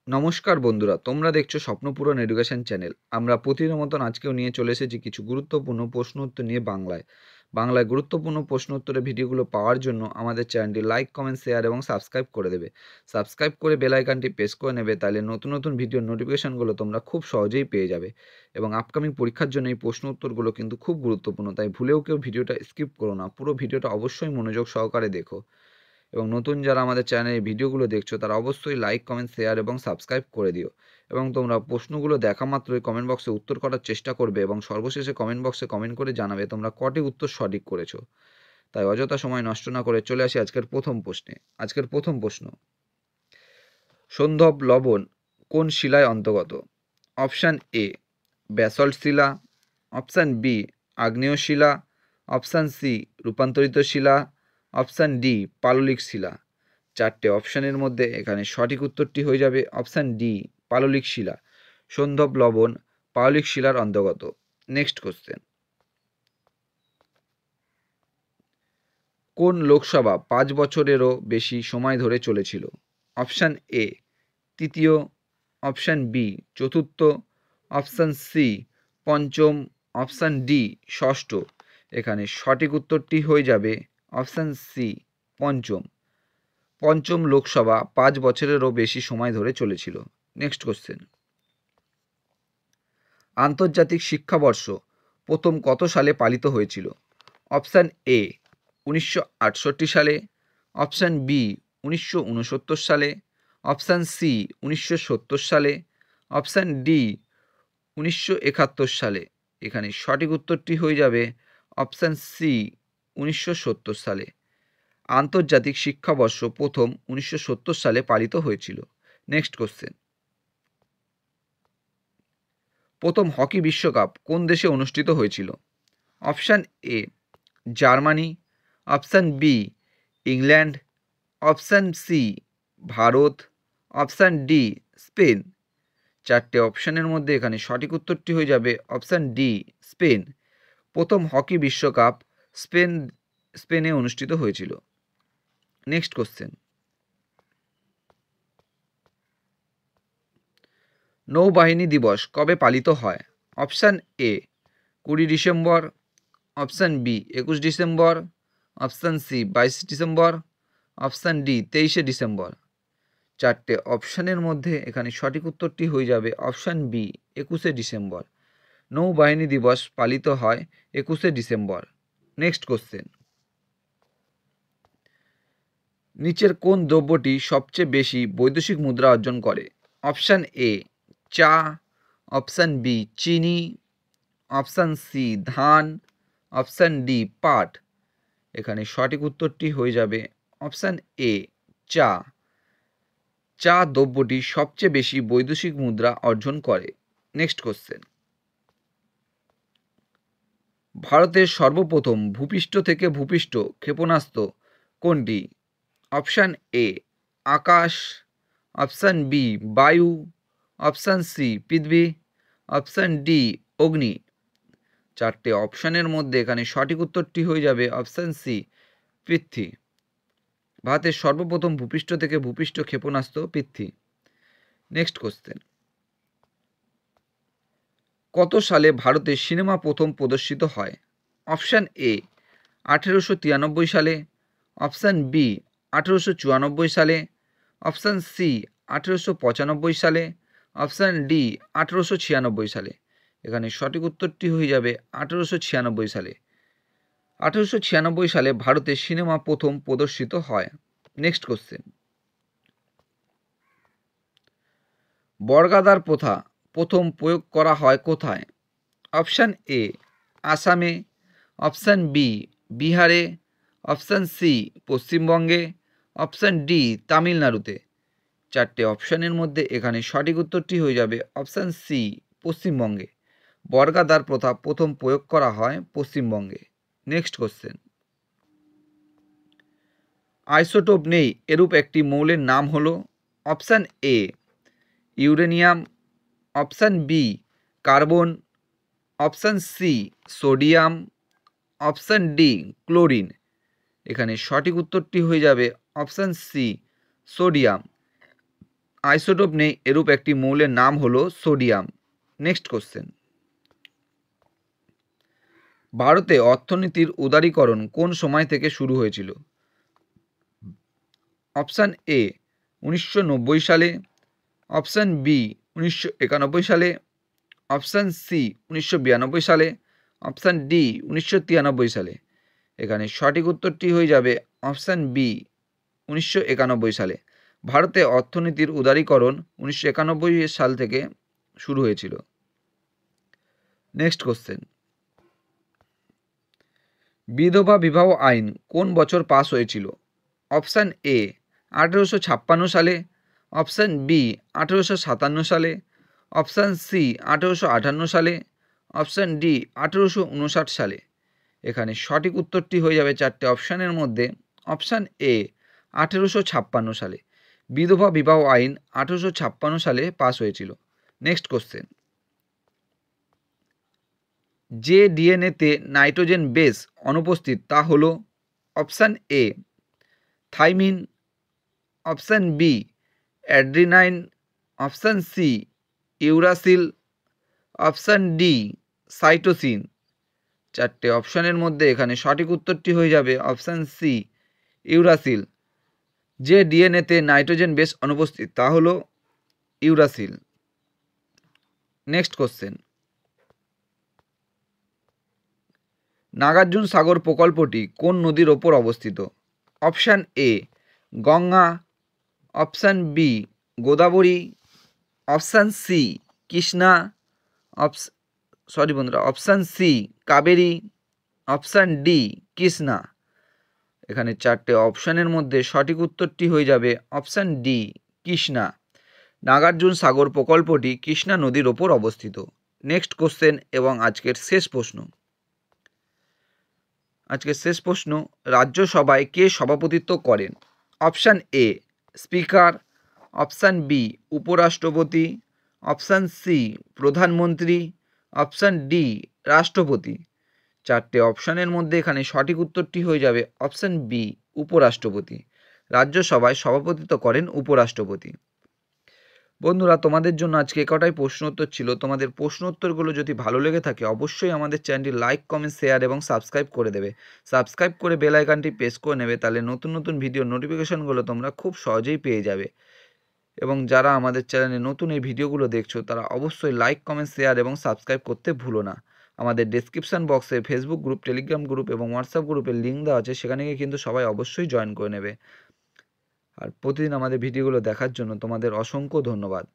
নমস্কার বন্ধুরা, তোমরা দেখছো স্বপ্নপূরণ এডুকেশন চ্যানেল। আমরা প্রতিদিনের মতন আজকেও নিয়ে চলে এসেছি কিছু গুরুত্বপূর্ণ প্রশ্ন উত্তর নিয়ে বাংলায় গুরুত্বপূর্ণ প্রশ্ন উত্তরের ভিডিওগুলো পাওয়ার জন্য আমাদের চ্যানেলটি লাইক, কমেন্ট, শেয়ার এবং সাবস্ক্রাইব করে দেবে। সাবস্ক্রাইব করে বেল আইকনটি প্রেস করে নেবে, তাহলে নতুন নতুন ভিডিওর নোটিফিকেশনগুলো তোমরা খুব সহজেই পেয়ে যাবে। এবং আপকামিং পরীক্ষার জন্য এই প্রশ্ন উত্তরগুলো কিন্তু খুব গুরুত্বপূর্ণ, তাই ভুলেও কেউ ভিডিওটা স্কিপ করো না, পুরো ভিডিওটা অবশ্যই মনোযোগ সহকারে দেখো। এবং নতুন যারা আমাদের চ্যানেলে ভিডিওগুলো দেখছো তারা অবশ্যই লাইক, কমেন্ট, শেয়ার এবং সাবস্ক্রাইব করে দিও। এবং তোমরা প্রশ্নগুলো দেখা মাত্রই কমেন্ট বক্সে উত্তর করার চেষ্টা করবে এবং সর্বশেষে কমেন্ট বক্সে কমেন্ট করে জানাবে তোমরা কটি উত্তর সঠিক করেছো। তাই অযথা সময় নষ্ট না করে চলে আসি আজকের প্রথম প্রশ্নে। আজকের প্রথম প্রশ্ন, সন্ধব লবণ কোন শিলায় অন্তর্গত? অপশান এ ব্যাসল্ট শিলা, অপশান বি আগ্নেয় শিলা, অপশান সি রূপান্তরিত শিলা, অপশান ডি পাললিক শিলা। চারটে অপশানের মধ্যে এখানে সঠিক উত্তরটি হয়ে যাবে অপশান ডি পাললিক শিলা। সন্ধব লবণ পাললিক শিলার অন্তর্গত। নেক্সট কোশ্চেন, কোন লোকসভা 5 বছরেরও বেশি সময় ধরে চলেছিল? অপশান এ তৃতীয়, অপশান বি চতুর্থ, অপশান সি পঞ্চম, অপশান ডি ষষ্ঠ। এখানে সঠিক উত্তরটি হয়ে যাবে অপশান সি পঞ্চম লোকসভা 5 বছরেরও বেশি সময় ধরে চলেছিল। নেক্সট কোশ্চেন, আন্তর্জাতিক শিক্ষাবর্ষ প্রথম কত সালে পালিত হয়েছিল? অপশান এ 1968 সালে, অপশান বি 1969 সালে, অপশান সি 1970 সালে, অপশান ডি 1971 সালে। এখানে সঠিক উত্তরটি হয়ে যাবে অপশান সি 1970 সালে। আন্তর্জাতিক শিক্ষাবর্ষ প্রথম 1970 সালে পালিত হয়েছিল। নেক্সট কোশ্চেন, প্রথম হকি বিশ্বকাপ কোন দেশে অনুষ্ঠিত হয়েছিল? Option A Germany, option B England, option C Bharat, option D Spain. চারটে অপশানের মধ্যে এখানে সঠিক উত্তরটি হয়ে যাবে অপশান ডি স্পেন। প্রথম হকি বিশ্বকাপ স্পেনে অনুষ্ঠিত হয়েছিল। নেক্সট কোশ্চেন, নৌবাহিনী দিবস কবে পালিত হয়? Option A 20 December, option B 21 December, option C 22 December, option D 23 December. চারটে অপশানের মধ্যে এখানে সঠিক উত্তরটি হয়ে যাবে অপশান বি 21 ডিসেম্বর। নৌবাহিনী দিবস পালিত হয় 21 ডিসেম্বর। নেক্সট কোশ্চেন, নিচের কোন দ্রব্যটি সবচেয়ে বেশি বৈদেশিক মুদ্রা অর্জন করে? অপশান এ চা, অপশান বি চিনি, অপশান সি ধান, অপশান ডি পাট। এখানে সঠিক উত্তরটি হয়ে যাবে অপশান এ চা। চা দ্রব্যটি সবচেয়ে বেশি বৈদেশিক মুদ্রা অর্জন করে। নেক্সট কোশ্চেন, ভারতের সর্বপ্রথম ভূপৃষ্ঠ থেকে ভূপৃষ্ঠ ক্ষেপণাস্ত্র কোনটি? Option A Akash, option B Vayu, option C Prithvi, option D Agni. চারটে অপশানের মধ্যে এখানে সঠিক উত্তরটি হয়ে যাবে অপশান সি পৃথ্বী। ভারতের সর্বপ্রথম ভূপৃষ্ঠ থেকে ভূপৃষ্ঠ ক্ষেপণাস্ত্র পৃথ্বী। নেক্সট কোশ্চেন, কত সালে ভারতে সিনেমা প্রথম প্রদর্শিত হয়? অপশান এ 1893 সালে, অপশান বি 1894 সালে, অপশান সি 1895 সালে, অপশান ডি 1896 সালে। এখানে সঠিক উত্তরটি হয়ে যাবে 1896 সালে। 1896 সালে ভারতে সিনেমা প্রথম প্রদর্শিত হয়। নেক্সট কোশ্চেন, বর্গাদার প্রথা প্রথম প্রয়োগ করা হয় কোথায়? অপশান এ আসামে, অপশান বি বিহারে, অপশান সি পশ্চিমবঙ্গে, অপশান ডি তামিলনাড়ুতে। চারটে অপশানের মধ্যে এখানে সঠিক উত্তরটি হয়ে যাবে অপশান সি পশ্চিমবঙ্গে। বর্গাদার প্রথা প্রথম প্রয়োগ করা হয় পশ্চিমবঙ্গে। নেক্সট কোশ্চেন, আইসোটোপ নেই এরূপ একটি মৌলের নাম হলো? Option A uranium, option B carbon, option C sodium, option D chlorine. এখানে সঠিক উত্তরটি হয়ে যাবে অপশান সি সোডিয়াম। আইসোটোপ নেই এরূপ একটি মৌলের নাম হলো সোডিয়াম। নেক্সট কোশ্চেন, ভারতে অর্থনীতির উদারীকরণ কোন সময় থেকে শুরু হয়েছিল? অপশান এ 1990 সালে, অপশান বি 1991 সালে, অপশান সি 1992 সালে, অপশান ডি 1993 সালে। এখানে সঠিক উত্তরটি হয়ে যাবে অপশান বি 1991 সালে। ভারতে অর্থনীতির উদারীকরণ 1991 সাল থেকে শুরু হয়েছিল। নেক্সট কোশ্চেন, বিধবা বিবাহ আইন কোন বছর পাস হয়েছিল? অপশান এ 1856 সালে, অপশান বি 1857 সালে, অপশান সি 1858 সালে, অপশান ডি 1859 সালে। এখানে সঠিক উত্তরটি হয়ে যাবে চারটে অপশানের মধ্যে অপশান এ 1856 সালে। বিধবা বিবাহ আইন 1856 সালে পাস হয়েছিল। নেক্সট কোশ্চেন, যে ডিএনএতে নাইট্রোজেন বেস অনুপস্থিত তা হলো option A thymine, option B adenine, option C uracil, option D cytosine. চারটে অপশানের মধ্যে এখানে সঠিক উত্তরটি হয়ে যাবে অপশান সি ইউরাসিল। যে ডিএনএতে নাইট্রোজেন বেস অনুপস্থিত তা হলো uracil. Next question, Nagarjuna Sagar প্রকল্পটি কোন নদীর ওপর অবস্থিত? Option A Ganga, option B Godavari, option C Krishna, option C Kaveri, option D Krishna. এখানে চারটে অপশানের মধ্যে সঠিক উত্তরটি হয়ে যাবে অপশান ডি কৃষ্ণা। নাগার্জুন সাগর প্রকল্পটি কৃষ্ণা নদীর ওপর অবস্থিত। নেক্সট কোশ্চেন এবং আজকের শেষ প্রশ্ন, রাজ্যসভায় কে সভাপতিত্ব করেন? Option A speaker, option B উপরাষ্ট্রপতি, অপশান সি প্রধানমন্ত্রী, অপশান ডি রাষ্ট্রপতি। চারটে অপশানের মধ্যে এখানে সঠিক উত্তরটি হয়ে যাবে অপশান বি উপরাষ্ট্রপতি। রাজ্যসভায় সভাপতিত্ব করেন উপরাষ্ট্রপতি। বন্ধুরা, তোমাদের জন্য আজকে কটাই প্রশ্ন উত্তর ছিল। তোমাদের প্রশ্ন উত্তরগুলো যদি ভালো লেগে থাকে অবশ্যই আমাদের চ্যানেলটি লাইক, কমেন্ট, শেয়ার এবং সাবস্ক্রাইব করে দেবে। সাবস্ক্রাইব করে বেল আইকনটি প্রেস করে নেবে, তাহলে নতুন নতুন ভিডিও নোটিফিকেশনগুলো তোমরা খুব সহজেই পেয়ে যাবে। এবং যারা আমাদের চ্যানেলে নতুন এই ভিডিওগুলো দেখছো তারা অবশ্যই লাইক, কমেন্ট, শেয়ার এবং সাবস্ক্রাইব করতে ভুলো না। আমাদের ডেসক্রিপশন বক্সে ফেসবুক গ্রুপ, টেলিগ্রাম গ্রুপ এবং হোয়াটসঅ্যাপ গ্রুপের লিঙ্ক দেওয়া আছে, সেখানে গিয়ে কিন্তু সবাই অবশ্যই জয়েন করে নেবে। আর প্রতিদিন আমাদের ভিডিওগুলো দেখার জন্য তোমাদের অসংখ্য ধন্যবাদ।